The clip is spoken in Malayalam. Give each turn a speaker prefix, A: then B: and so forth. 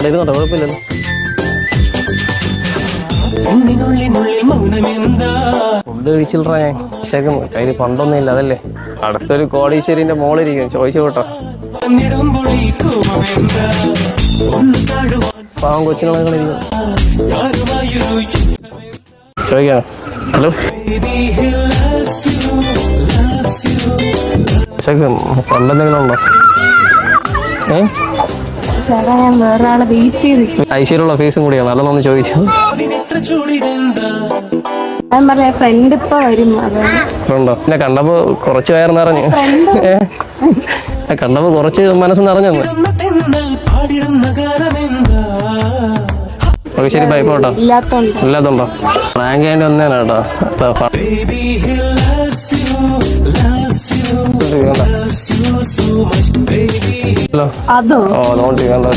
A: ഇരുന്നോട്ടോ, കുഴപ്പമില്ലല്ലോ. ഫുഡ് കഴിച്ചില്ലറ ഞാൻ. പക്ഷേ കയ്യിൽ പണ്ടൊന്നും ഇല്ല, അതല്ലേ. അടുത്തൊരു കോടീശ്വരിന്റെ മോളിരിക്കും, ചോദിച്ചു കേട്ടോ. പാവം കൊച്ചുങ്ങളിരിക്കും. ചോദിക്കാനോ? ഹലോ, പണ്ടെന്തെങ്കിലും ഉണ്ടോ? ഐശ്വര്യമുള്ള ഫേസും കൂടിയാണ്, അല്ലെന്നൊന്ന് ചോദിച്ചു.
B: ഫ്രണ്ട് ഇപ്പൊ വരും.
A: ഉണ്ടോ? എന്നെ കണ്ടപ്പോ കുറച്ച് വയറ് നിറഞ്ഞു, കണ്ടപ്പോ കുറച്ച് മനസ്സ് നിറഞ്ഞു. ഓക്കെ, ശരി, ബൈ. പോട്ടോ. ഇല്ലാത്തോണ്ടോ? റാങ്ക് ആൻഡ് ഒന്നേനാ കേട്ടോ. ഹലോ, ഓ നോട്ടി കണ്ടോ.